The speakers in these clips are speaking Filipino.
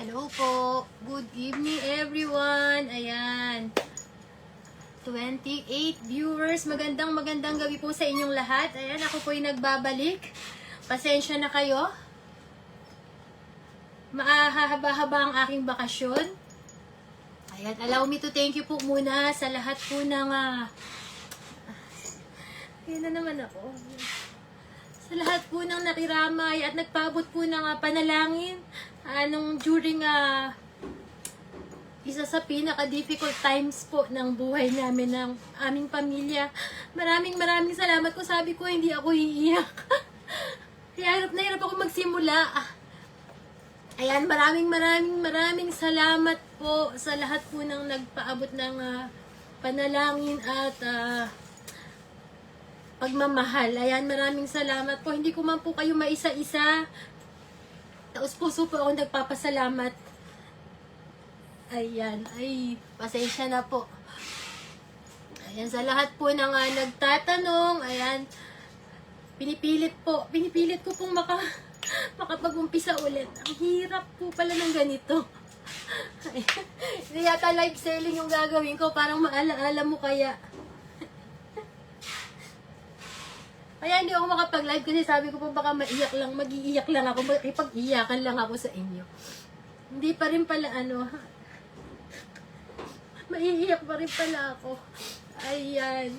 Hello po. Good evening everyone. Ayan. 28 viewers. Magandang gabi po sa inyong lahat. Ayan, ako po yung nagbabalik. Pasensya na kayo. Mahahaba-haba ang aking bakasyon. Ayan, allow me to thank you po muna sa lahat po ng ayan na naman ako. Sa lahat po ng nakiramay at nagpaabot po ng panalangin during isa sa pinaka-difficult times po ng buhay namin, ng aming pamilya. Maraming salamat po. Sabi ko, hindi ako iiyak. Kaya hirap ako magsimula. Ayan, maraming salamat po sa lahat po ng nagpaabot ng panalangin at pagmamahal. Ayan, maraming salamat po. Hindi ko man po kayo maisa-isa. Taos puso po ako nagpapasalamat. Ayan, ay, pasensya na po. Ayan, sa lahat po ng nagtatanong, ayan, pinipilit ko pong makapag-umpisa ulit. Ang hirap po pala ng ganito. Hindi yata live selling yung gagawin ko, parang maalaala mo kaya. Kaya hindi ako makapag-live kasi sabi ko po baka mag-iiyak lang ako, makipag-iyakan lang ako sa inyo. Hindi pa rin pala maiiyak pa rin pala ako. Ayan.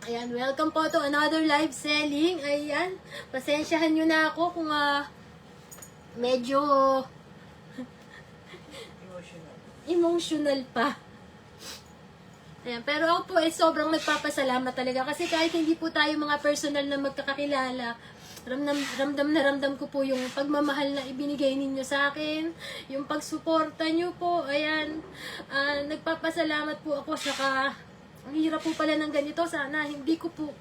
Ayan, welcome po to another live selling. Ayan, pasensyahan nyo na ako kung medyo emotional pa. Ayan, pero ako po sobrang nagpapasalamat talaga kasi kahit hindi po tayo mga personal na magkakakilala, ramdam ko po yung pagmamahal na ibinigay ninyo sa akin, yung pagsuporta nyo po. Ayan, nagpapasalamat po ako. Saka ang hirap po pala ng ganito. Sana hindi ko po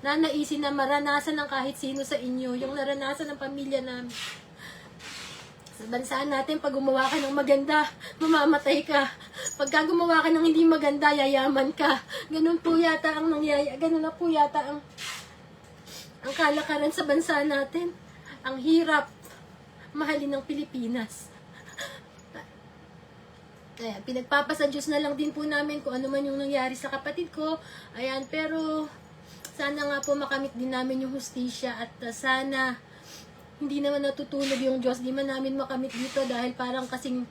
nanaisin na maranasan ng kahit sino sa inyo yung naranasan ng pamilya namin. Sa bansa natin, pag gumawa ka ng maganda, mamamatay ka. Pagka gumawa ka ng hindi maganda, yayaman ka. Ganun po yata ang ganun na po yata ang kalakaran sa bansa natin. Ang hirap mahalin ng Pilipinas. Ayan, pinagpapasa Diyos na lang din po namin kung ano man yung nangyari sa kapatid ko. Ayan, pero sana nga po makamit din namin yung hustisya at sana hindi naman natutulog yung Diyos. Di man namin makamit dito dahil parang kasing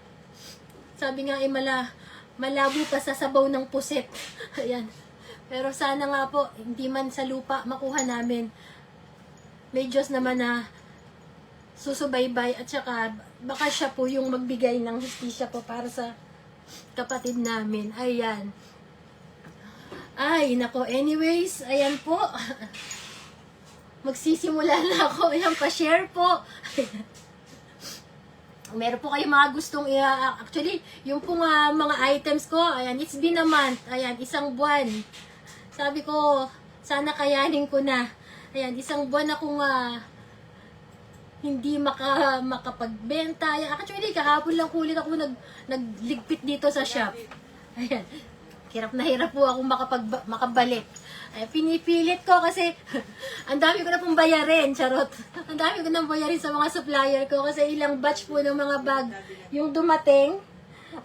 sabi nga malabo pa sa sabaw ng puset. Ayan. Pero sana nga po hindi man sa lupa makuha namin. May Diyos naman na susubaybay at saka baka siya po yung magbigay ng hustisya po para sa kapatid namin. Ayan. Ay, nako. Anyways, ayan po. Magsisimula na ako. Ayan, pa-share po. Meron po kayong mga gustong actually, yung pong mga items ko, ayan, it's been a month. Ayan, isang buwan. Sabi ko, sana kayanin ko na. Ayan, isang buwan akong hindi makapagbenta. Ayan, actually, kahapon lang ulit ako nagligpit dito sa shop. Ayan, hirap na hirap po ako makabalik. Ay, pinipilit ko kasi ang dami ko na pong bayarin, charot. Ang dami ko na bayarin sa mga supplier ko kasi ilang batch po ng mga bag yung dumating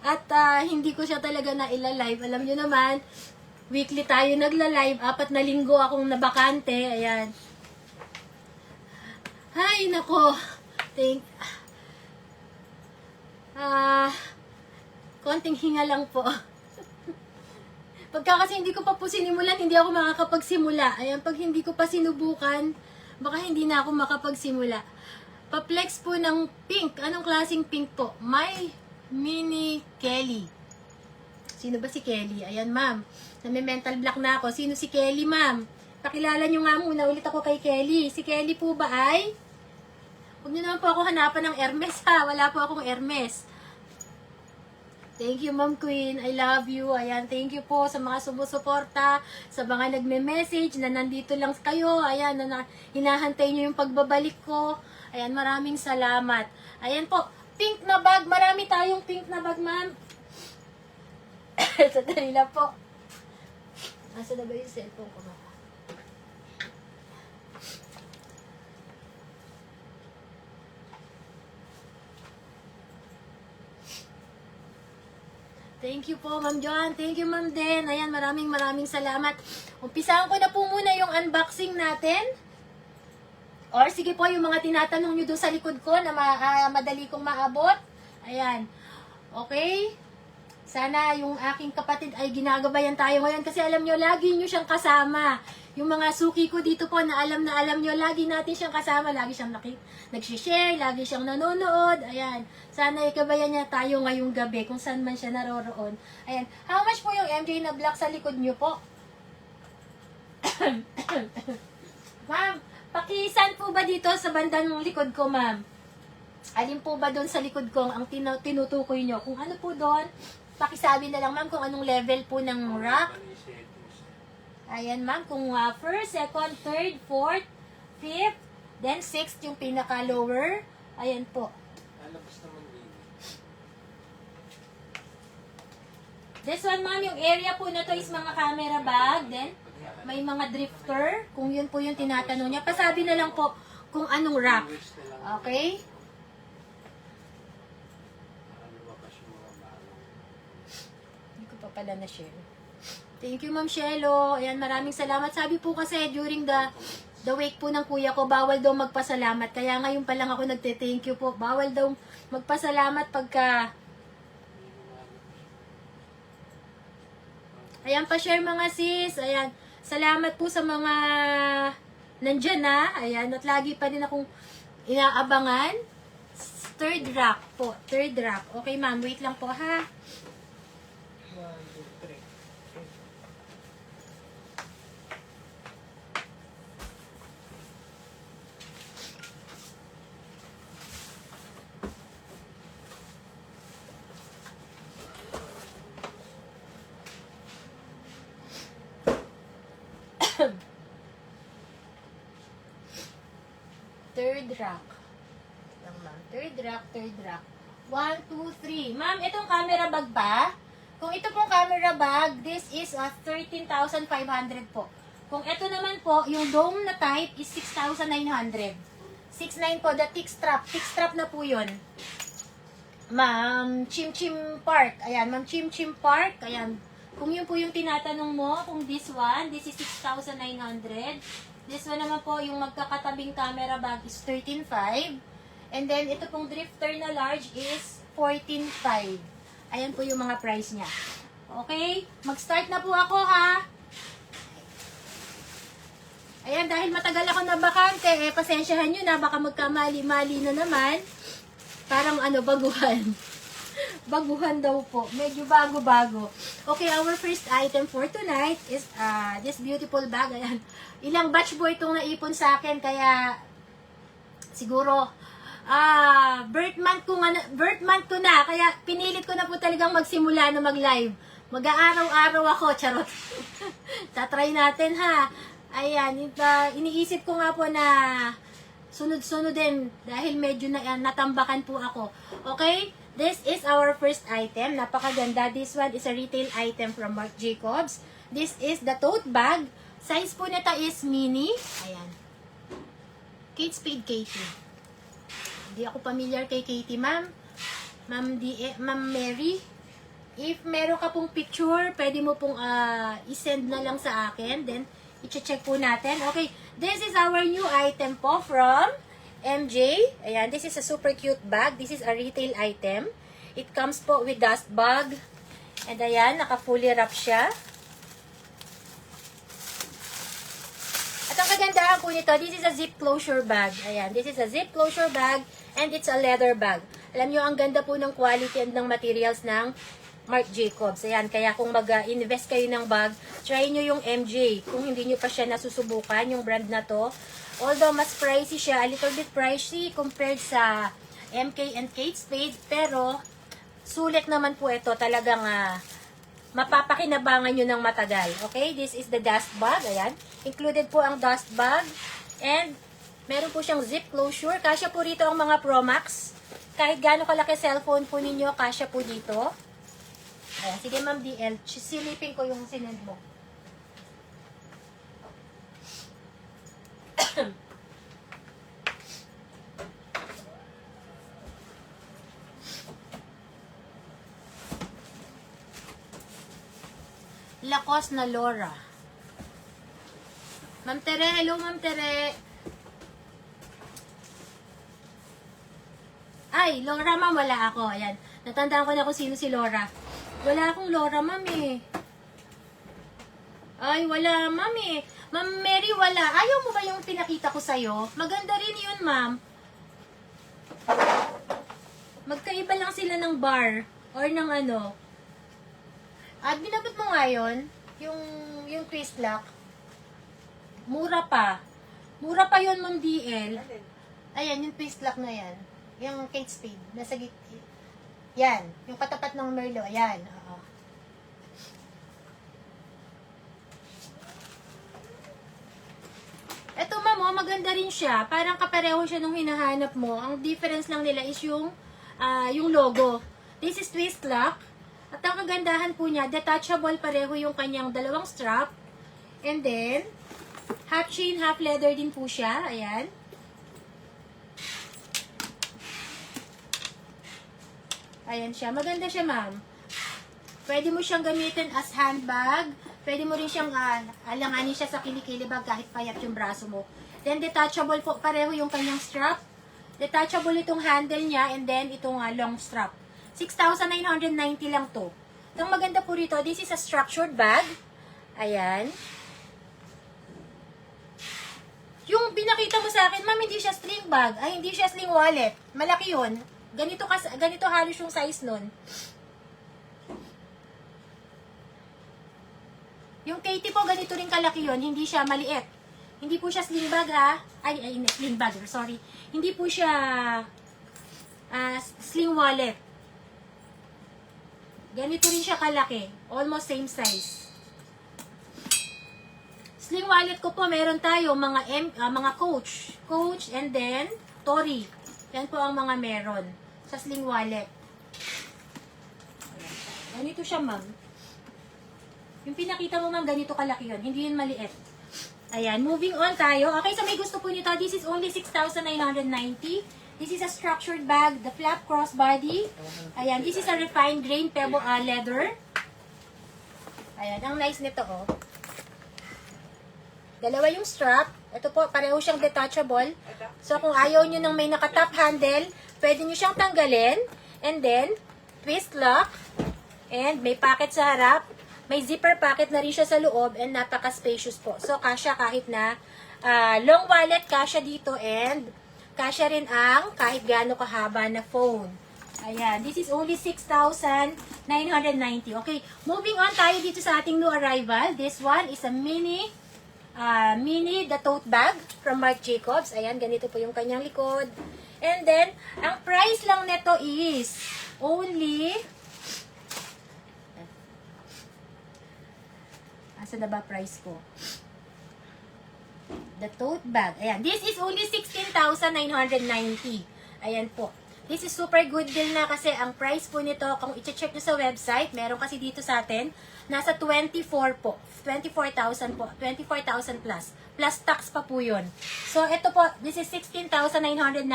at hindi ko siya talaga na ila-live. Alam nyo naman, weekly tayo nagla-live, 4 na linggo akong nabakante. Ayan. Ay, nako. Konting hinga lang po. Pagka kasi hindi ko pa po sinimulan, hindi ako makakapagsimula. Ayan, pag hindi ko pa sinubukan, baka hindi na ako makapagsimula. Pa-flex po ng pink. Anong klaseng pink po? My Mini Kelly. Sino ba si Kelly? Ayan, ma'am. Nami-mental block na ako. Sino si Kelly, ma'am? Pakilala nyo nga muna ulit ako kay Kelly. Si Kelly po ba ay? Huwag nyo naman po ako hanapan ng Hermes, ha? Wala po akong Hermes. Thank you, Ma'am Queen. I love you. Ayan, thank you po sa mga sumusuporta, sa mga nagme-message na nandito lang kayo. Ayan, hinahantay nyo yung pagbabalik ko. Ayan, maraming salamat. Ayan po, pink na bag. Marami tayong pink na bag, ma'am. Sandali lang po. Nasa na ba yung cellphone ko, ma'am? Thank you po, Ma'am Joan. Thank you, Ma'am Den. Ayan, maraming salamat. Umpisahan ko na po muna yung unboxing natin. Or sige po, yung mga tinatanong nyo doon sa likod ko na madali kong maabot. Ayan. Okay? Sana yung aking kapatid ay ginagabayan tayo ngayon kasi alam nyo, lagi nyo siyang kasama. Yung mga suki ko dito po na alam nyo, lagi natin siyang kasama. Lagi siyang nag-share, lagi siyang nanonood. Ayan. Sana ikabayan niya tayo ngayong gabi kung saan man siya naroroon. Ayan. How much po yung MJ na black sa likod nyo po? Ma'am, pakisan po ba dito sa bandang likod ko, ma'am? Alin po ba doon sa likod ko ang tinutukoy nyo? Kung ano po doon, pakisabi na lang, ma'am, kung anong level po ng rock. Ayan, ma'am, kung first, second, third, fourth, fifth, then sixth yung pinaka-lower. Ayan po. This one, ma'am, yung area po na to is mga camera bag. Then, may mga drifter. Kung yun po yung tinatanong niya. Pasabi na lang po kung anong rack. Okay? Hindi ko pa pala na-share. Thank you, Ma'am Shelo. Ayan, maraming salamat. Sabi po kasi during the wake po ng kuya ko, bawal daw magpasalamat. Kaya ngayon pa lang ako nagte-thank you po. Bawal daw magpasalamat pagka... Ayan, pa-share mga sis. Ayan, salamat po sa mga nandyan na. Ayan, at lagi pa din akong inaabangan. Third rack po. Third rack. Okay, ma'am. Wait lang po, ha? 1, 2, 3. Third rack. Lang, ma'am. Third rack, third rack. 1, 2, 3. Ma'am, itong camera bag ba? Kung ito pong camera bag, this is 13,500 po. Kung ito naman po, yung dome na type is 6,900. 6,900 po, the thick strap. Thick strap na po yun. Ma'am, Chim Chim Park. Ayan, Ma'am Chim Chim Park. Ayan. Kung yun po yung tinatanong mo, kung this one, this is 6,900. This one naman po, yung magkakatabing camera bag is 13,500. And then, ito pong drifter na large is 14,500. Ayan po yung mga price niya. Okay? Mag-start na po ako, ha? Ayan, dahil matagal ako na bakante, pasensyahan nyo na, baka magkamali-mali na naman. Parang baguhan. Baguhan daw po. Medyo bago-bago. Okay, our first item for tonight is this beautiful bag. Ayan. Ilang batch po itong naipon sa akin, kaya siguro birth month ko na, kaya pinilit ko na po talagang magsimula na mag-live. Mag-aaraw-araw ako, charot. Tatry natin, ha. Ayan, iniisip ko nga po na sunod-sunod din dahil medyo natambakan po ako. Okay? This is our first item. Napakaganda. This one is a retail item from Marc Jacobs. This is the tote bag. Size po nito is mini. Ayan. Kate Spade Katie. Hindi ako familiar kay Katie, ma'am. Ma'am Mary. If meron ka pong picture, pwede mo pong i-send na lang sa akin. Then, i-check po natin. Okay. This is our new item po from MJ. Ayan, this is a super cute bag. This is a retail item. It comes po with dust bag. And ayan, naka-fully wrap siya. At ang kagandahan po nito, this is a zip closure bag. Ayan, this is a zip closure bag and it's a leather bag. Alam nyo, ang ganda po ng quality and ng materials ng Marc Jacobs. Ayan, kaya kung mag-invest kayo ng bag, try nyo yung MJ. Kung hindi nyo pa siya nasusubukan, yung brand na to. Although, mas pricey siya, a little bit pricey compared sa MK and Kate Spade. Pero, sulit naman po ito. Talagang mapapakinabangan nyo ng matagal. Okay, this is the dust bag. Ayan, included po ang dust bag. And, meron po siyang zip closure. Kasya po rito ang mga Pro Max. Kahit gaano kalaki cellphone po ninyo, kasya po dito. Ayan, sige ma'am DL, silipin ko yung sinend mo. Lacoste na Laura. Ma'am Tere, hello Ma'am Tere. Ay, Laura ma'am, wala ako. Ayan. Natandaan ko na kung sino si Laura. Wala akong Laura ma'am eh. Ay, wala ma'am eh. Ma'am Mary, wala. Ayaw mo ba yung pinakita ko sa'yo? Maganda rin yun ma'am. Magkaiba lang sila ng bar. Or ng ano. At binabot mo nga yun. Yung twist lock. Mura pa. Mura pa yun ma'am DL. Ayan, yung twist lock na yan. Yung Kate Spade. Nasa gitna. Yan. Yung katapat ng Merlot. Ayan. Oo. Eto ma'am, oh, maganda rin siya. Parang kapareho siya nung hinahanap mo. Ang difference lang nila is yung logo. This is twist lock. At ang kagandahan po niya, detachable pareho yung kanyang dalawang strap. And then, half chain, half leather din po siya. Ayan. Ayan siya. Maganda siya, ma'am. Pwede mo siyang gamitin as handbag. Pwede mo rin siyang alanganin siya sa kilikili bag kahit payat yung braso mo. Then, detachable po. Pareho yung kanyang strap. Detachable itong handle niya and then itong long strap. 6,990 lang to. Ang maganda po rito, this is a structured bag. Ayan. Yung binakita mo sa akin, ma'am, hindi siya sling bag. Ay, hindi siya sling wallet. Malaki yun. Ganito halos yung size nun. Yung Katie po, ganito rin kalaki yun. Hindi siya maliit. Hindi po siya sling bag, ha? Ay, sling bag, sorry. Hindi po siya sling wallet. Ganito rin siya kalaki. Almost same size. Sling wallet ko po, meron tayo mga Coach. Coach and then Tory. Yan po ang mga meron sa sling wallet. Ganito siya, ma'am. Yung pinakita mo, ma'am, ganito kalaki yun. Hindi yun maliit. Ayan, moving on tayo. Okay, so may gusto po nito. This is only 6,990. This is a structured bag, the flap crossbody. Ayan, this is a refined grain pebble leather. Ayan, ang nice nito, oh. Dalawa yung strap. Ito po, pareho siyang detachable. So, kung ayaw nyo ng may naka-top handle, pwede nyo siyang tanggalin. And then, twist lock. And may pocket sa harap. May zipper pocket na rin siya sa loob. And napaka-spacious po. So, kasya kahit na long wallet, kasya dito. And kasya rin ang kahit gaano kahaba na phone. Ayan. This is only 6,990. Okay. Moving on tayo dito sa ating new arrival. This one is a mini the tote bag from Marc Jacobs. Ayan, ganito po yung kanyang likod. And then, ang price lang nito is only asa na ba price ko? The tote bag. Ayan, this is only 16,990. Ayan po. This is super good deal na kasi ang price po nito, kung i-check nyo sa website, meron kasi dito sa atin, nasa 24 po. 24,000 po. 24,000 plus. Plus tax pa po yun. So, ito po, this is 16,990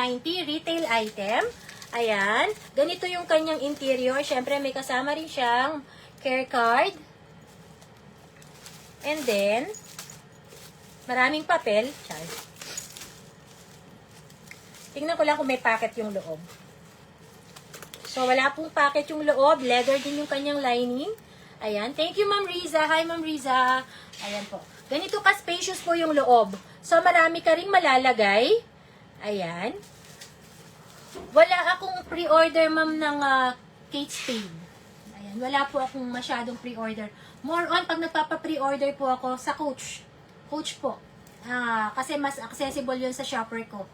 retail item. Ayan. Ganito yung kanyang interior. Siyempre, may kasama rin siyang care card. And then, maraming papel. Tingnan ko lang kung may packet yung loob. So, wala pong packet yung loob. Leather din yung kanyang lining. Ayan. Thank you, Ma'am Riza. Hi, Ma'am Riza. Ayan po. Ganito ka-spacious po yung loob. So, marami ka ring malalagay. Ayan. Wala akong pre-order, Ma'am, ng Kate Spade. Ayan. Wala po akong masyadong pre-order. More on, pag nagpapa-pre-order po ako sa Coach. Coach po. Kasi mas accessible yun sa shopper ko.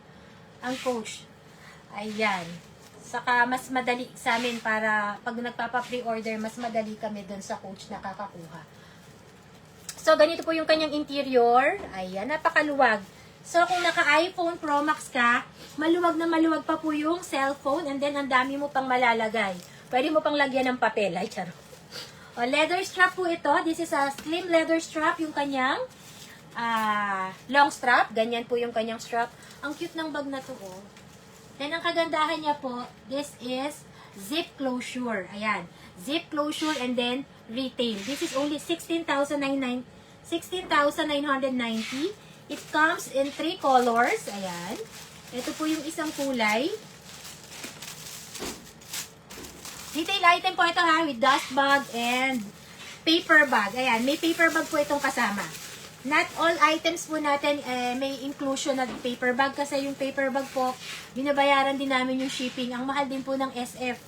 Ang Coach. Ayan. Saka mas madali sa amin para pag nagpapa-pre-order, mas madali kami doon sa Coach na kakakuha. So, ganito po yung kanyang interior. Ayan, napakaluwag. So, kung naka-iPhone Pro Max ka, maluwag na maluwag pa po yung cellphone and then ang dami mo pang malalagay. Pwede mo pang lagyan ng papel. Ay, charo. O, leather strap po ito. This is a slim leather strap, yung kanyang long strap. Ganyan po yung kanyang strap. Ang cute ng bag na to, oh. Then, ang kagandahan niya po, this is zip closure. Ayan. Zip closure and then retail. This is only 16,990. It comes in 3 colors. Ayan. Ito po yung isang kulay. Retail item po ito ha, with dust bag and paper bag. Ayan, may paper bag po itong kasama. Not all items po natin may inclusion na paper bag kasi yung paper bag po, binabayaran din namin yung shipping. Ang mahal din po ng SF.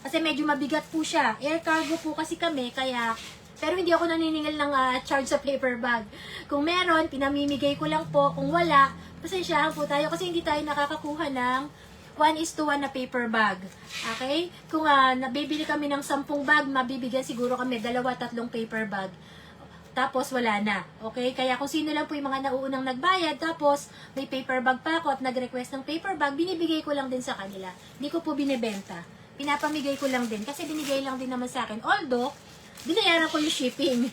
Kasi medyo mabigat po siya. Air cargo po kasi kami, kaya pero hindi ako naniningil ng charge sa paper bag. Kung meron, pinamimigay ko lang po. Kung wala, pasensyahan po tayo kasi hindi tayo nakakakuha ng 1:1 na paper bag. Okay? Kung nabibili kami ng 10 bag, mabibigyan siguro kami 2-3 paper bag. Tapos wala na. Okay? Kaya kung sino lang po yung mga nauunang nagbayad, tapos may paper bag pa ako at nag-request ng paper bag, binibigay ko lang din sa kanila. Hindi ko po binibenta. Pinapamigay ko lang din kasi binigay lang din naman sa akin. Although, binayaran ko yung shipping.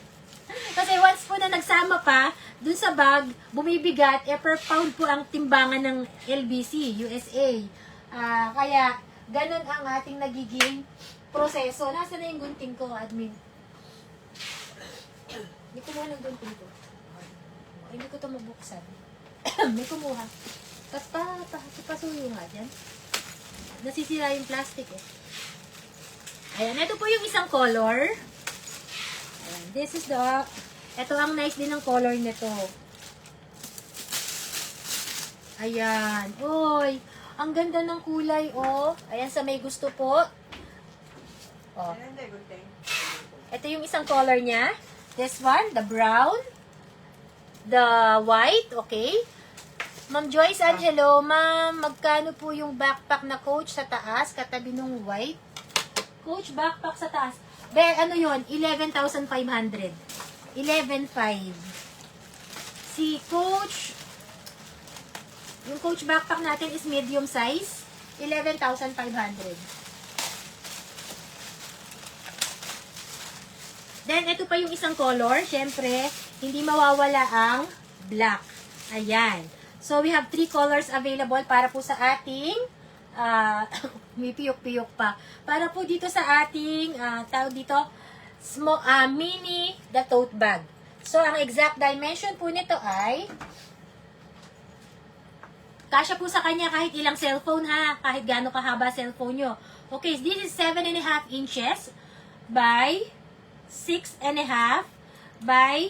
Kasi once po na nagsama pa, dun sa bag, bumibigat, per pound po ang timbangan ng LBC, USA. Kaya, ganun ang ating nagiging proseso. Nasaan na yung gunting ko, admin? Hindi kumuha ng gunting ko. Ay, hindi ko ito mabuksan. May kumuha. Pasuyo nga dyan. Nasisira yung plastic eh. Ayan, ito po yung isang color. Ayan, this is the, ito ang nice din ng color nito. Ayan, oy, ang ganda ng kulay, oh. Ayan, sa may gusto po. Oh. Ito yung isang color niya. This one, the brown, the white, okay. Ma'am Joyce Angelo, ma'am, magkano po yung backpack na Coach sa taas, katabi nung white? Coach backpack sa taas. Ano yun? 11,500. 11,500. Si Coach, yung Coach backpack natin is medium size. 11,500. Then, ito pa yung isang color. Siyempre, hindi mawawala ang black. Ayan. So, we have 3 colors available para po sa ating may piyok-piyok pa. Para po dito sa ating tawag dito, mini the tote bag. So, ang exact dimension po nito ay kasya po sa kanya kahit ilang cellphone ha, kahit gaano kahaba cellphone nyo. Okay, this is 7.5 inches by 6.5 by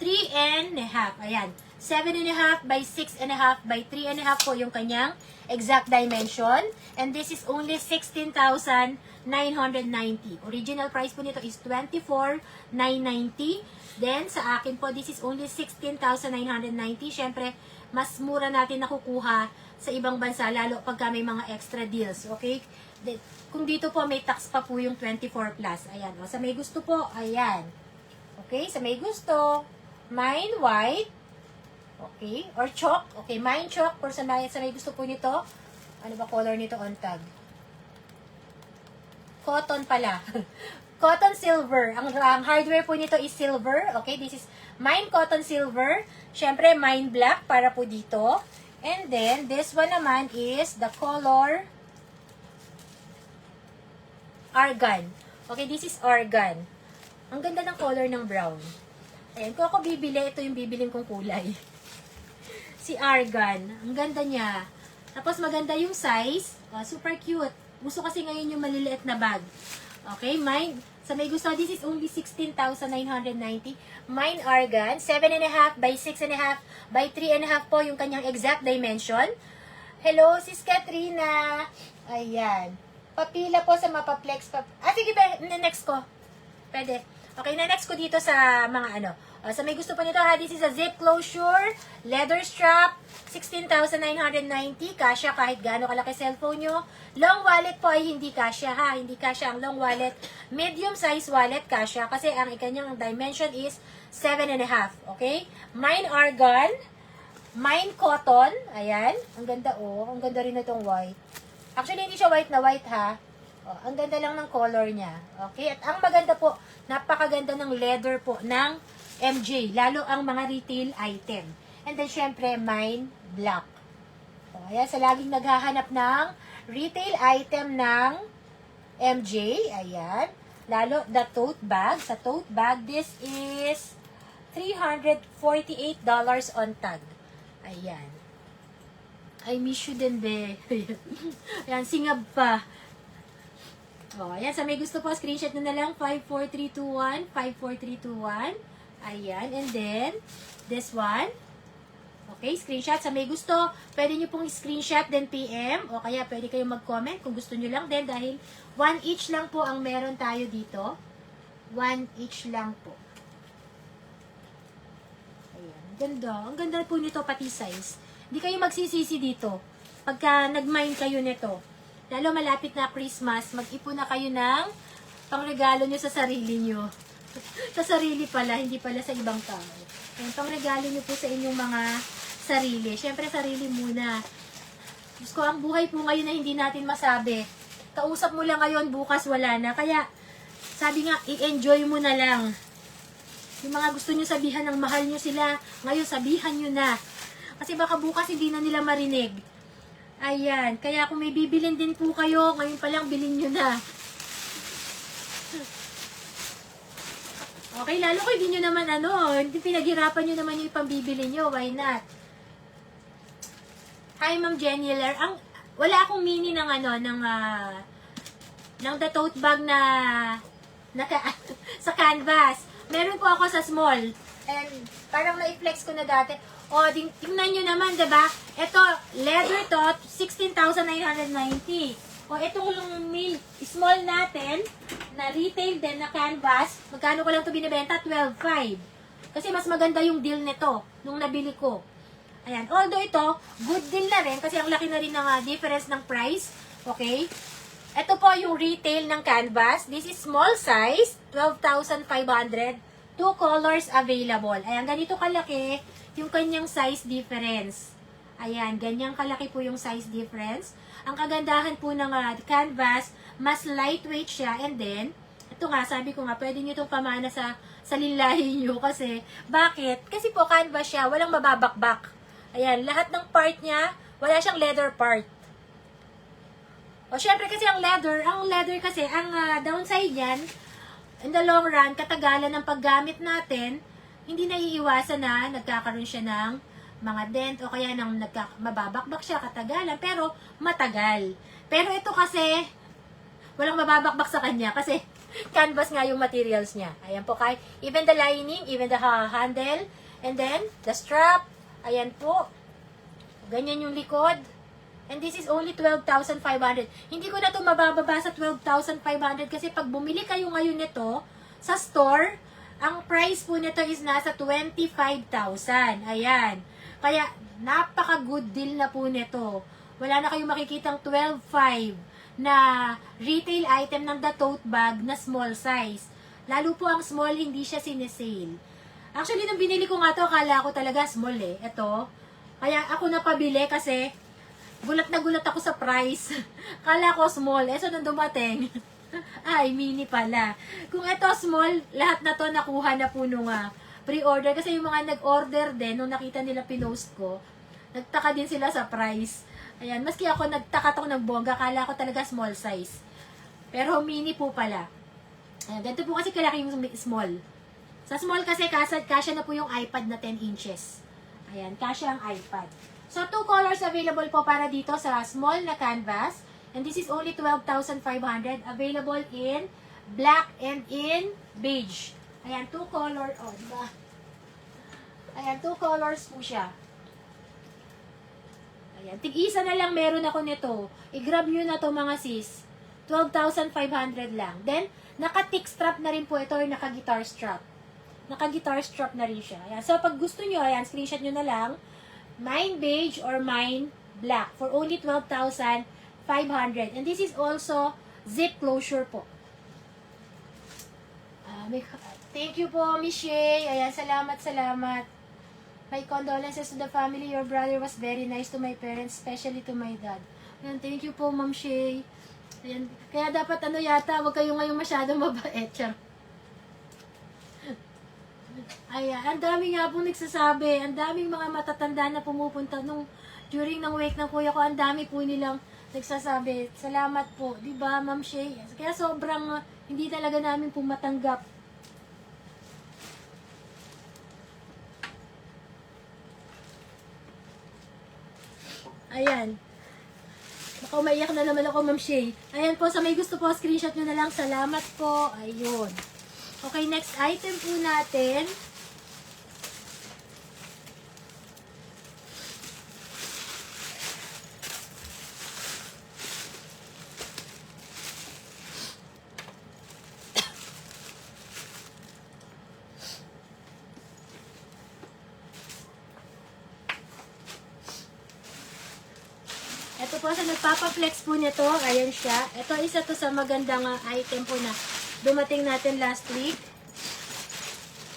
3.5. Ayan. 7.5 by 6.5 by 3.5 po yung kanyang exact dimension. And this is only 16,990. Original price po nito is 24,990. Then, sa akin po, this is only 16,990. Siyempre, mas mura natin nakukuha sa ibang bansa, lalo pagka may mga extra deals. Okay? Kung dito po, may tax pa po yung 24 plus. Ayan. O, sa may gusto po, ayan. Okay? Sa may gusto, mine white. Okay? Or chalk. Okay, mine chalk. Or sa may gusto po nito, ano ba color nito on tag? Cotton pala. Cotton silver. Ang hardware po nito is silver. Okay, this is mine cotton silver. Siyempre, mine black para po dito. And then, this one naman is the color argan. Okay, this is argan. Ang ganda ng color ng brown. Ayan, kung ako bibili, ito yung bibiling kong kulay. Si argan. Ang ganda niya. Tapos maganda yung size. Super cute. Gusto kasi ngayon yung maliliit na bag. Okay, mine. Sa may gusto, this is only 16,990. Mine argan. 7.5 by 6.5 by 3.5 po yung kanyang exact dimension. Hello, Sis Katrina. Ayan. Papila po sa mapaplex. Sige ba, next ko. Pwede. Okay, na-next ko dito sa mga ano. Sa may gusto pa nito ha, this is a zip closure, leather strap, 16,990. Kasya kahit gaano kalaki cellphone nyo. Long wallet po ay hindi kasya ha. Hindi kasya ang long wallet. Medium size wallet kasya kasi ang ikanyang dimension is 7.5. Okay? Mine argan, mine cotton. Ayan. Ang ganda oh. Ang ganda rin itong white. Actually, hindi siya white na white ha. Oh, ang ganda lang ng color niya. Okay? At ang maganda po, napakaganda ng leather po ng MJ. Lalo ang mga retail item. And then, syempre, mine black. So, ayan, sa laging naghahanap ng retail item ng MJ, ayan. Lalo, the tote bag. Sa tote bag, this is $348 on tag. Ayan. I miss you din, be. Ayan, singab pa. O, ayan, sa may gusto po, screenshot na lang, 54321, 54321. Ayan, and then, this one. Okay, screenshot. Sa may gusto, pwede nyo pong screenshot, then PM, o kaya pwede kayong mag-comment kung gusto nyo lang din, dahil 1 each lang po ang meron tayo dito. 1 each lang po. Ayan, ganda. Ang ganda po nito, pati size. Hindi kayo magsisisi dito. Pagka nag-mine kayo nito, lalo malapit na Christmas, mag-ipon na kayo ng pangregalo nyo sa sarili nyo. Sa sarili pala, hindi pala sa ibang tao. Ayan, pangregalo nyo po sa inyong mga sarili. Siyempre, sarili muna. Diyos ko, ang buhay po ngayon na hindi natin masabi. Kausap mo lang ngayon, bukas wala na. Kaya, sabi nga, i-enjoy mo na lang. Yung mga gusto nyo sabihan ng mahal nyo sila, ngayon sabihan nyo na. Kasi baka bukas hindi na nila marinig. Ayan. Kaya kung may bibilin din po kayo, ngayon pa lang bilhin nyo na. Okay, lalo kung hindi nyo naman hindi pinaghirapan nyo naman yung ipambibili nyo. Why not? Hi, Ma'am Jenny Ler. Wala akong mini ng ng the tote bag na sa canvas. Meron po ako sa small. And parang na-flex ko na dati. O, tingnan nyo naman, diba? Ito, leather to, 16,990. O, itong small natin, na retail din na canvas, magkano ko lang ito binibenta? 12,500. Kasi mas maganda yung deal nito, nung nabili ko. Ayan. Although ito, good deal na rin, kasi ang laki na rin ng difference ng price. Okay? Ito po yung retail ng canvas. This is small size, 12,500. 2 colors available. Ayan, ganito kalaki yung kanyang size difference. Ayan, ganyang kalaki po yung size difference. Ang kagandahan po ng canvas, mas lightweight siya. And then, ito nga, sabi ko nga, pwede nyo itong pamana sa linlahi nyo. Kasi, bakit? Kasi po, canvas siya, walang mababakbak. Ayan, lahat ng part niya, wala siyang leather part. O, syempre kasi ang leather kasi, ang downside yan, in the long run, katagalan ng paggamit natin, hindi naiiwasan na nagkakaroon siya ng mga dent o kaya nang mababakbak siya katagalan, pero matagal. Pero ito kasi, walang mababakbak sa kanya kasi canvas nga yung materials niya. Ayan po, even the lining, even the handle, and then the strap, ayan po. Ganyan yung likod. And this is only 12,500. Hindi ko na ito mabababa sa 12,500 kasi pag bumili kayo ngayon nito sa store, ang price po nito is nasa 25,000. Ayan. Kaya, napaka-good deal na po nito. Wala na kayong makikitang 12,500 na retail item ng the tote bag na small size. Lalo po ang small, hindi siya sinesale. Actually, nung binili ko nga to, akala ko talaga small eh. Ito. Kaya ako napabili kasi gulat na gulat ako sa price. Kala ko small. So, nung dumating, ay, mini pala. Kung ito small, lahat na to nakuha na po nung pre-order. Kasi yung mga nag-order din, nung nakita nila pinost ko, nagtaka din sila sa price. Ayan, maski ako nagtaka tong nagbongga, kala ko talaga small size. Pero mini po pala. Ayan, ganito po kasi kalaki yung small. Sa small kasi, kasya na po yung iPad na 10 inches. Ayan, kasya ang iPad. So, 2 colors available po para dito sa small na canvas. And this is only 12,500. Available in black and in beige. Ayan, 2 color. Oh, diba? Ayan, 2 colors po siya. Ayan, tig-isa na lang meron ako nito. I-grab nyo na to mga sis. 12,500 lang. Then, naka-tick strap na rin po ito or naka-guitar strap. Naka-guitar strap na rin siya. Ayan, so, pag gusto nyo, ayan, screenshot nyo na lang. Mine beige or mine black for only 12,500. And this is also zip closure po. Thank you po, Miss Shay. Ayan, salamat. My condolences to the family. Your brother was very nice to my parents, especially to my dad. Ayan, thank you po, Ma'am Shay. Ayan, kaya dapat yata, wag kayo ngayon masyadong mabait. Ayan, ang dami nga pong nagsasabi, ang daming mga matatanda na pumupunta during ng wake ng kuya ko, ang dami po nilang nagsasabi, salamat po. Diba, Ma'am Shay? Kaya sobrang hindi talaga namin po matanggap. Ayan. Baka umaiyak na naman ako, Ma'am Shay. Ayan po, sa may gusto po, screenshot nyo na lang. Salamat po. Ayun. Okay, next item po natin. Ito po sa nagpapa-flex po nito, ayan siya. Ito isa to sa magandang item po na dumating natin last week.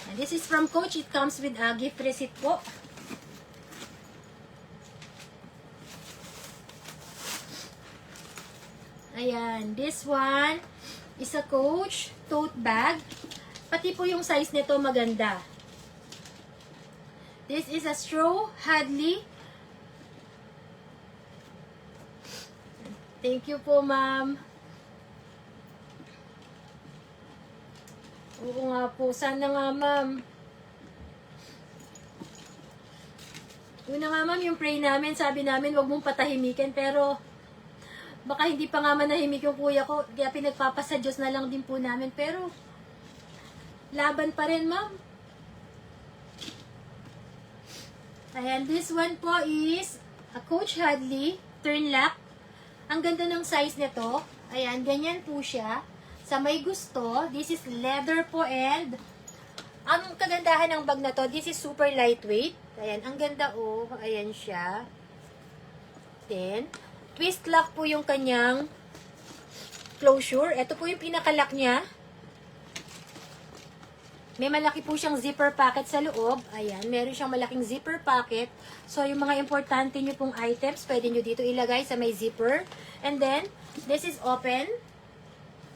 And this is from Coach. It comes with a gift receipt po. Ayan, this one is a Coach tote bag. Pati po yung size nito maganda. This is a straw Hadley. Thank you po, ma'am. Oo nga po. Sana nga, ma'am. Una nga, ma'am, yung pray namin, sabi namin, wag mong patahimikin. Pero, baka hindi pa nga manahimik yung kuya ko. Kaya pinagpapasa Diyos na lang din po namin. Pero, laban pa rin, ma'am. Ayan, this one po is a Coach Hadley turn lock. Ang ganda ng size nito. Ayan, ganyan po siya. Sa may gusto, this is leather po and ang kagandahan ng bag na to, this is super lightweight. Ayan, ang ganda oh. Ayan siya. Then, twist lock po yung kanyang closure. Ito po yung pinaka-lock niya. May malaki po siyang zipper pocket sa loob. Ayan, meron siyang malaking zipper pocket. So, yung mga importante nyo pong items, pwede nyo dito ilagay sa may zipper. And then, this is open.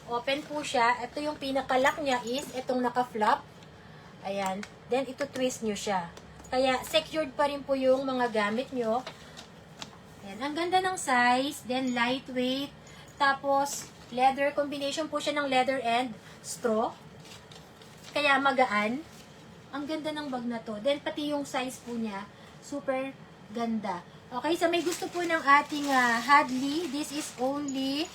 Open po siya. Ito yung pinaka-lock niya is itong naka-flop. Ayan. Then, ito twist nyo siya. Kaya, secured pa rin po yung mga gamit nyo. Ayan. Ang ganda ng size. Then, lightweight. Tapos, leather. Combination po siya ng leather and straw. Kaya magaan. Ang ganda ng bag na to. Then, pati yung size po niya, super ganda. Okay, so may gusto po ng ating Hadley. This is only,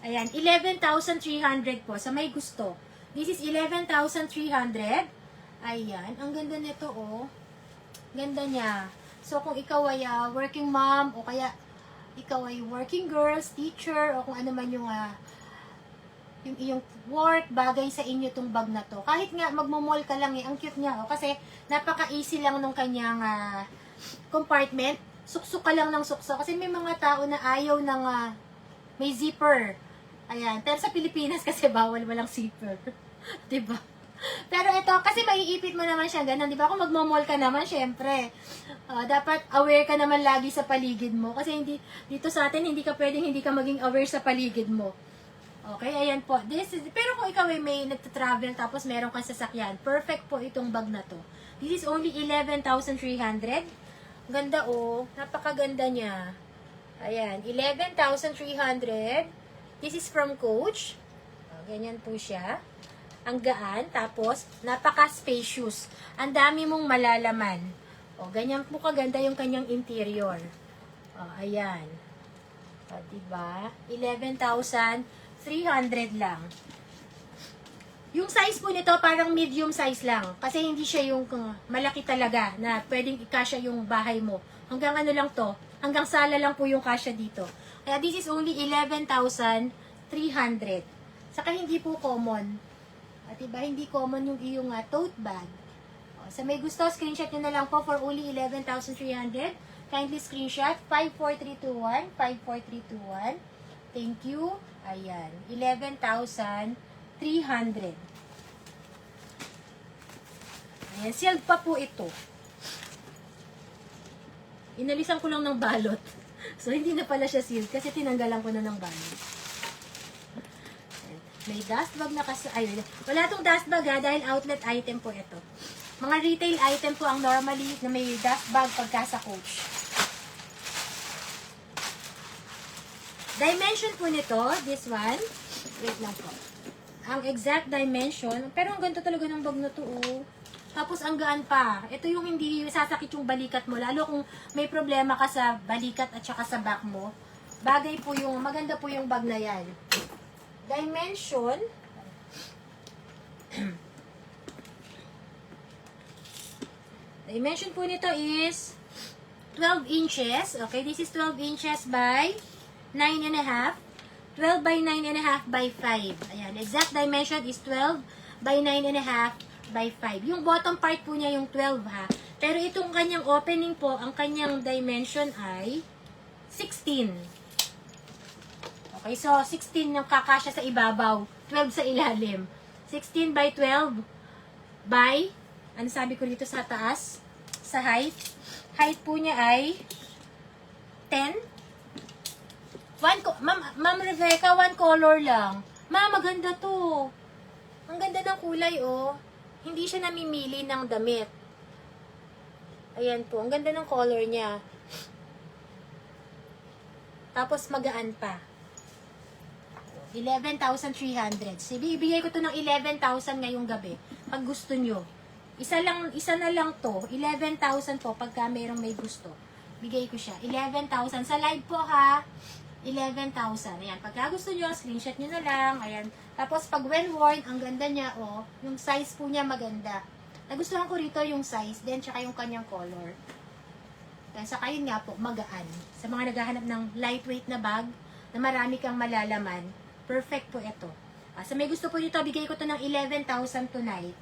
ayan, 11,300 po. Sa may gusto. This is 11,300. Ayan, ang ganda nito, oh. Ganda niya. So, kung ikaw ay working mom, o kaya ikaw ay working girls, teacher, o kung ano man yung iyong work, bagay sa inyo tong bag na to. Kahit nga magmo-mall ka lang ang cute niya, kasi napaka-easy lang nung kanyang compartment. Suksok ka lang ng suksok. Kasi may mga tao na ayaw ng may zipper. Ayan. Pero sa Pilipinas kasi bawal walang zipper. Diba? Pero ito, kasi maiipit mo naman siya, ganun, di ba? Kung magmo-mall ka naman, syempre, dapat aware ka naman lagi sa paligid mo. Kasi hindi, dito sa atin, hindi ka pwedeng hindi ka maging aware sa paligid mo. Okay, ayan po. Pero kung ikaw ay may nagta-travel tapos meron kang sasakyan, perfect po itong bag na to. This is only 11,300. Ganda oh, napakaganda niya. Ayan, 11,300. This is from Coach. Ganyan po siya. Ang gaan, tapos napaka-spacious. Ang dami mong malalaman. O, ganyan po kaganda yung kanyang interior. O, ayan. O, diba? 11,300 lang. Yung size po nito parang medium size lang. Kasi hindi siya yung malaki talaga na pwedeng ikasya yung bahay mo. Hanggang ano lang to, hanggang sala lang po yung kasya dito. Kaya this is only 11,300. Saka hindi po common. At diba, hindi common yung iyong tote bag. O, sa may gusto, screenshot nyo na lang po for only 11,300. Kindly screenshot 54321, 54321. Thank you. Ayan, 11,300. Ayan, sealed pa po ito. Inalisan ko lang ng balot. So, hindi na pala siya sealed kasi tinanggalan ko na ng balot. May dust bag na kasi, ay, wala tong dust bag dahil outlet item po ito. Mga retail item po ang normally na may dust bag pagka sa Coach. Dimension po nito, this one. Wait lang po. Ang exact dimension, pero ang ganito talaga ng bag na to, oh. Tapos ang gaan pa. Ito yung hindi sasakit yung balikat mo. Lalo kung may problema ka sa balikat at saka sa back mo. Bagay po yung, maganda po yung bag na yan. Dimension. Dimension po nito is 12 inches. Okay, this is 12 inches by 9.5. 12 by 9.5 by 5. Ayan, exact dimension is 12 by 9.5 by 5. Yung bottom part po niya yung 12 ha. Pero itong kanyang opening po, ang kanyang dimension ay 16. Okay, so 16 yung kakasya sa ibabaw, 12 sa ilalim. 16 by 12 by, ano sabi ko dito sa taas? Sa height. Height po niya ay 10. Ma'am Rebecca, one color lang. Ma'am, maganda to. Ang ganda ng kulay, oh. Hindi siya namimili ng damit. Ayan po. Ang ganda ng color niya. Tapos magaan pa. 11,300. Ibigay ko to ng 11,000 ngayong gabi. Pag gusto nyo. Isa na lang to. 11,000 po pagka mayroong may gusto. Bigay ko siya. 11,000. Sa live po ha. 11,000. Ayan. Pagka gusto nyo, screenshot nyo na lang. Ayan. Tapos, pag when worn, ang ganda niya, oh. Yung size po niya maganda. Nagustuhan ko rito yung size, then tsaka yung kanyang color. Then, saka yun nga po, magaan. Sa mga naghahanap ng lightweight na bag, na marami kang malalaman, perfect po ito. Sa may gusto po dito, bigay ko to ng 11,000 tonight.